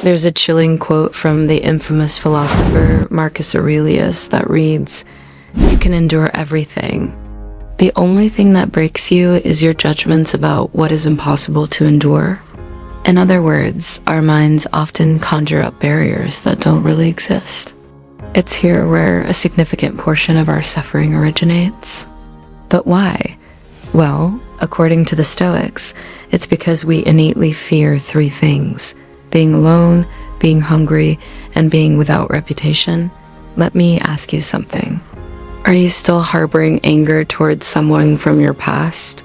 There's a chilling quote from the infamous philosopher Marcus Aurelius that reads, "You can endure everything. The only thing that breaks you is your judgments about what is impossible to endure." In other words, our minds often conjure up barriers that don't really exist. It's here where a significant portion of our suffering originates. But why? Well, according to the Stoics, it's because we innately fear three things: being alone, being hungry, and being without reputation. Let me ask you something. Are you still harboring anger towards someone from your past?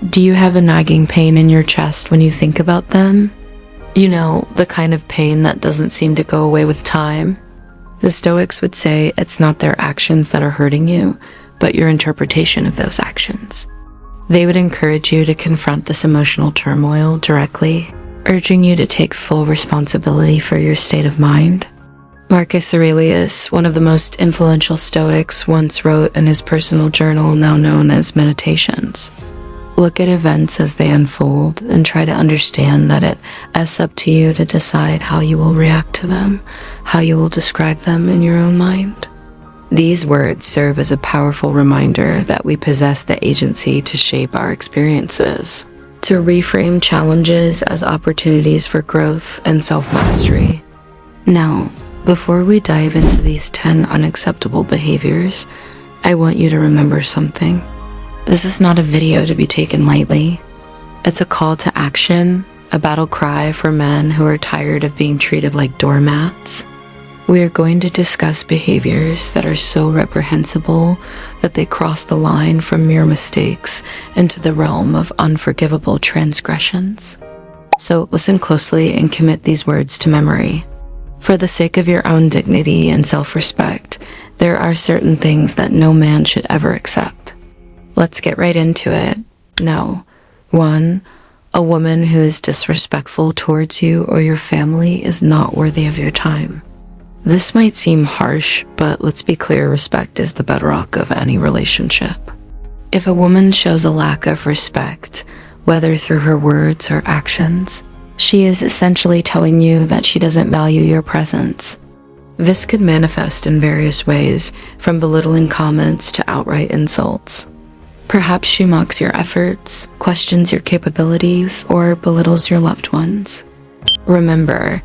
Do you have a nagging pain in your chest when you think about them? You know, the kind of pain that doesn't seem to go away with time? The Stoics would say it's not their actions that are hurting you, but your interpretation of those actions. They would encourage you to confront this emotional turmoil directly, urging you to take full responsibility for your state of mind. Marcus Aurelius, one of the most influential Stoics, once wrote in his personal journal now known as Meditations, "Look at events as they unfold and try to understand that it's up to you to decide how you will react to them, how you will describe them in your own mind." These words serve as a powerful reminder that we possess the agency to shape our experiences, to reframe challenges as opportunities for growth and self-mastery. Now, before we dive into these 10 unacceptable behaviors, I want you to remember something. This is not a video to be taken lightly. It's a call to action, a battle cry for men who are tired of being treated like doormats. We are going to discuss behaviors that are so reprehensible that they cross the line from mere mistakes into the realm of unforgivable transgressions. So listen closely and commit these words to memory. For the sake of your own dignity and self-respect, there are certain things that no man should ever accept. Let's get right into it. No. 1. A woman who is disrespectful towards you or your family is not worthy of your time. This might seem harsh, but let's be clear, respect is the bedrock of any relationship. If a woman shows a lack of respect, whether through her words or actions, she is essentially telling you that she doesn't value your presence. This could manifest in various ways, from belittling comments to outright insults. Perhaps she mocks your efforts, questions your capabilities, or belittles your loved ones. Remember,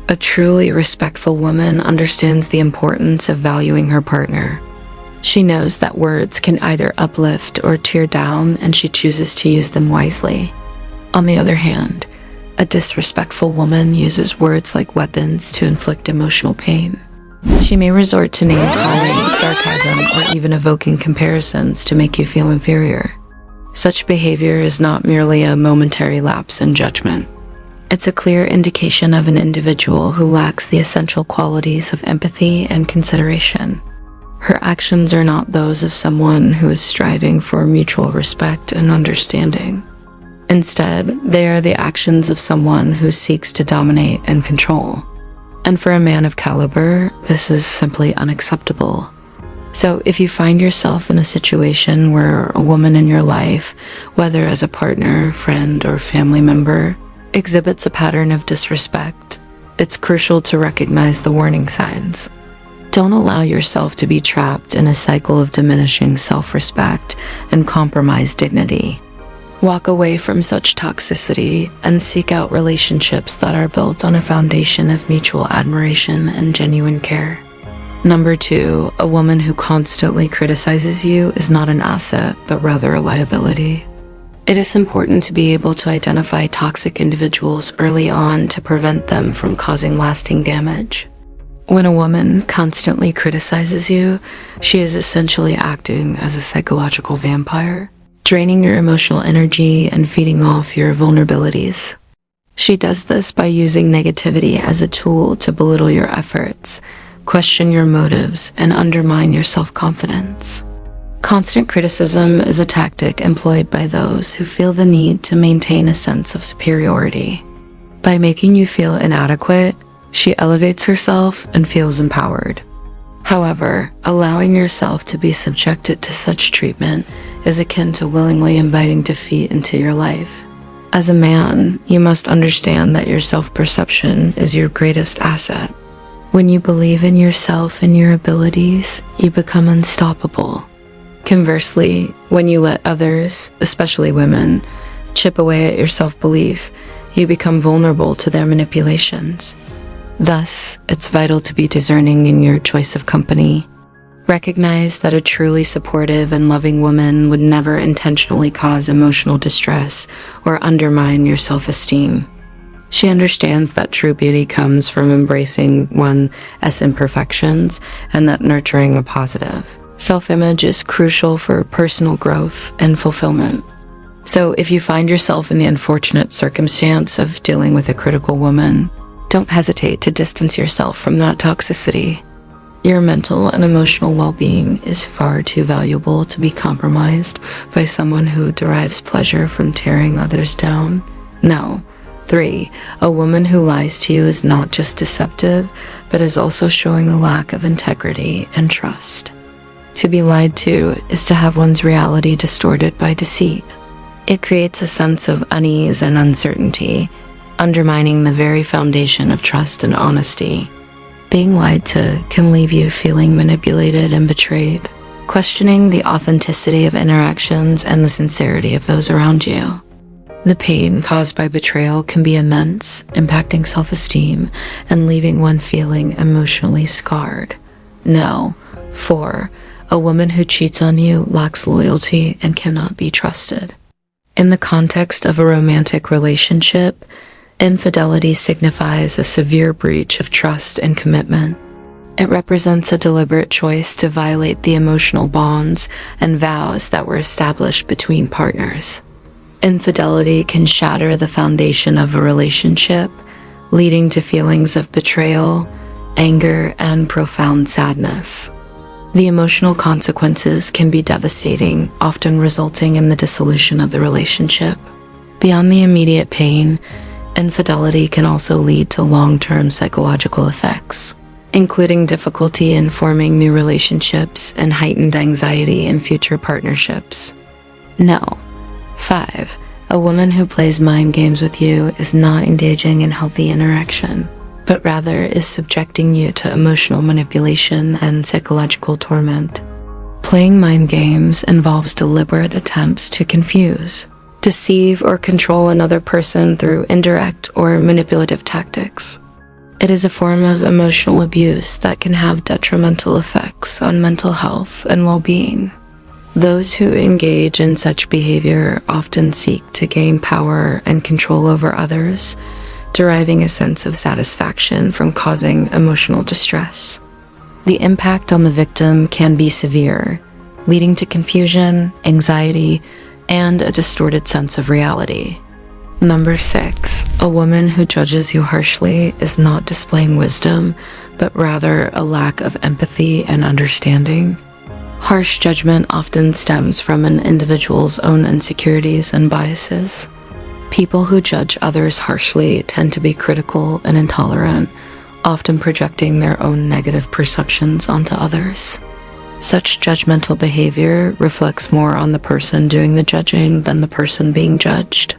a truly respectful woman understands the importance of valuing her partner. She knows that words can either uplift or tear down, and she chooses to use them wisely. On the other hand, a disrespectful woman uses words like weapons to inflict emotional pain. She may resort to name-calling, sarcasm, or even evoking comparisons to make you feel inferior. Such behavior is not merely a momentary lapse in judgment. It's a clear indication of an individual who lacks the essential qualities of empathy and consideration. Her actions are not those of someone who is striving for mutual respect and understanding. Instead, they are the actions of someone who seeks to dominate and control. And for a man of caliber, this is simply unacceptable. So if you find yourself in a situation where a woman in your life, whether as a partner, friend, or family member, exhibits a pattern of disrespect, it's crucial to recognize the warning signs. Don't allow yourself to be trapped in a cycle of diminishing self-respect and compromised dignity. Walk away from such toxicity and seek out relationships that are built on a foundation of mutual admiration and genuine care. Number 2, a woman who constantly criticizes you is not an asset, but rather a liability. It is important to be able to identify toxic individuals early on to prevent them from causing lasting damage. When a woman constantly criticizes you, she is essentially acting as a psychological vampire, draining your emotional energy and feeding off your vulnerabilities. She does this by using negativity as a tool to belittle your efforts, question your motives, and undermine your self-confidence. Constant criticism is a tactic employed by those who feel the need to maintain a sense of superiority. By making you feel inadequate, she elevates herself and feels empowered. However, allowing yourself to be subjected to such treatment is akin to willingly inviting defeat into your life. As a man, you must understand that your self-perception is your greatest asset. When you believe in yourself and your abilities, you become unstoppable. Conversely, when you let others, especially women, chip away at your self-belief, you become vulnerable to their manipulations. Thus, it's vital to be discerning in your choice of company. Recognize that a truly supportive and loving woman would never intentionally cause emotional distress or undermine your self-esteem. She understands that true beauty comes from embracing one's imperfections and that nurturing a positive self-image is crucial for personal growth and fulfillment. So if you find yourself in the unfortunate circumstance of dealing with a critical woman, don't hesitate to distance yourself from that toxicity. Your mental and emotional well-being is far too valuable to be compromised by someone who derives pleasure from tearing others down. No. 3. A woman who lies to you is not just deceptive, but is also showing a lack of integrity and trust. To be lied to is to have one's reality distorted by deceit. It creates a sense of unease and uncertainty, undermining the very foundation of trust and honesty. Being lied to can leave you feeling manipulated and betrayed, questioning the authenticity of interactions and the sincerity of those around you. The pain caused by betrayal can be immense, impacting self-esteem and leaving one feeling emotionally scarred. No. 4. A woman who cheats on you lacks loyalty and cannot be trusted. In the context of a romantic relationship, infidelity signifies a severe breach of trust and commitment. It represents a deliberate choice to violate the emotional bonds and vows that were established between partners. Infidelity can shatter the foundation of a relationship, leading to feelings of betrayal, anger, and profound sadness. The emotional consequences can be devastating, often resulting in the dissolution of the relationship. Beyond the immediate pain, infidelity can also lead to long-term psychological effects, including difficulty in forming new relationships and heightened anxiety in future partnerships. No. 5. A woman who plays mind games with you is not engaging in healthy interaction, but rather is subjecting you to emotional manipulation and psychological torment. Playing mind games involves deliberate attempts to confuse, deceive, or control another person through indirect or manipulative tactics. It is a form of emotional abuse that can have detrimental effects on mental health and well-being. Those who engage in such behavior often seek to gain power and control over others, deriving a sense of satisfaction from causing emotional distress. The impact on the victim can be severe, leading to confusion, anxiety, and a distorted sense of reality. Number 6. A woman who judges you harshly is not displaying wisdom, but rather a lack of empathy and understanding. Harsh judgment often stems from an individual's own insecurities and biases. People who judge others harshly tend to be critical and intolerant, often projecting their own negative perceptions onto others. Such judgmental behavior reflects more on the person doing the judging than the person being judged.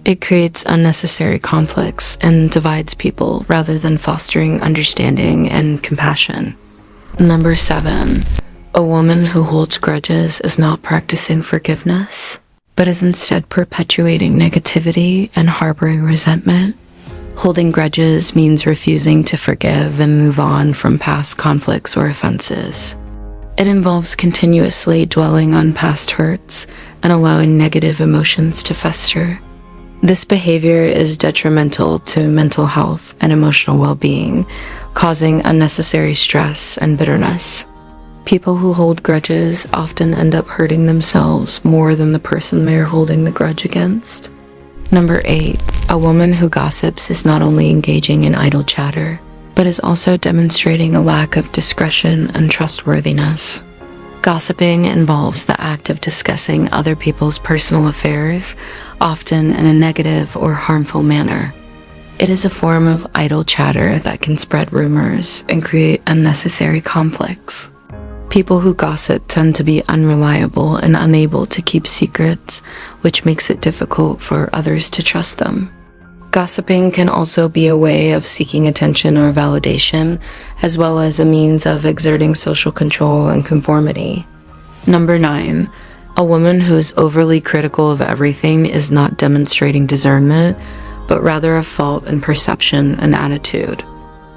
It creates unnecessary conflicts and divides people rather than fostering understanding and compassion. Number 7. A woman who holds grudges is not practicing forgiveness, but is instead perpetuating negativity and harboring resentment. Holding grudges means refusing to forgive and move on from past conflicts or offenses. It involves continuously dwelling on past hurts and allowing negative emotions to fester. This behavior is detrimental to mental health and emotional well-being, causing unnecessary stress and bitterness. People who hold grudges often end up hurting themselves more than the person they are holding the grudge against. Number 8. A woman who gossips is not only engaging in idle chatter, but is also demonstrating a lack of discretion and trustworthiness. Gossiping involves the act of discussing other people's personal affairs, often in a negative or harmful manner. It is a form of idle chatter that can spread rumors and create unnecessary conflicts. People who gossip tend to be unreliable and unable to keep secrets, which makes it difficult for others to trust them. Gossiping can also be a way of seeking attention or validation, as well as a means of exerting social control and conformity. Number 9. A woman who is overly critical of everything is not demonstrating discernment, but rather a fault in perception and attitude.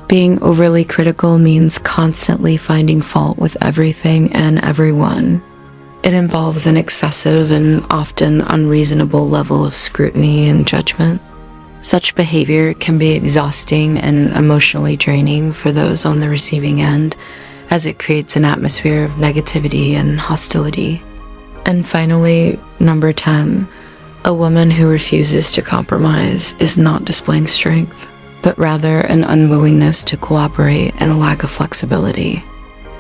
Being overly critical means constantly finding fault with everything and everyone. It involves an excessive and often unreasonable level of scrutiny and judgment. Such behavior can be exhausting and emotionally draining for those on the receiving end, as it creates an atmosphere of negativity and hostility. And finally, number 10, a woman who refuses to compromise is not displaying strength, but rather an unwillingness to cooperate and a lack of flexibility.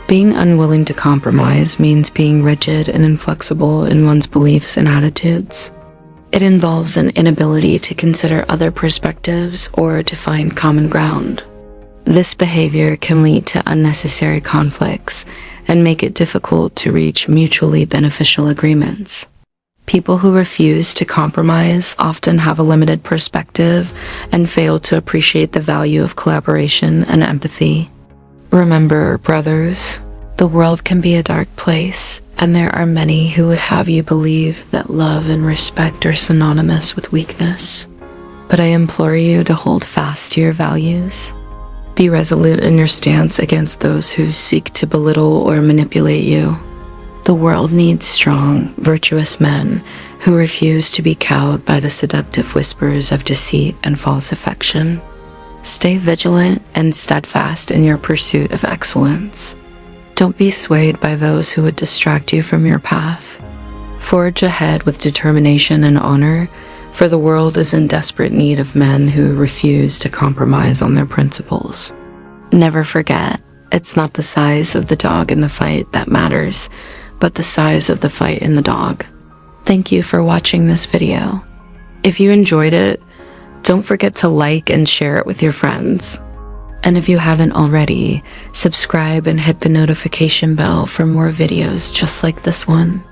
Being unwilling to compromise means being rigid and inflexible in one's beliefs and attitudes. It involves an inability to consider other perspectives or to find common ground. This behavior can lead to unnecessary conflicts and make it difficult to reach mutually beneficial agreements. People who refuse to compromise often have a limited perspective and fail to appreciate the value of collaboration and empathy. Remember, brothers, the world can be a dark place, and there are many who would have you believe that love and respect are synonymous with weakness. But I implore you to hold fast to your values. Be resolute in your stance against those who seek to belittle or manipulate you. The world needs strong, virtuous men who refuse to be cowed by the seductive whispers of deceit and false affection. Stay vigilant and steadfast in your pursuit of excellence. Don't be swayed by those who would distract you from your path. Forge ahead with determination and honor, for the world is in desperate need of men who refuse to compromise on their principles. Never forget, it's not the size of the dog in the fight that matters, but the size of the fight in the dog. Thank you for watching this video. If you enjoyed it, don't forget to like and share it with your friends. And if you haven't already, subscribe and hit the notification bell for more videos just like this one.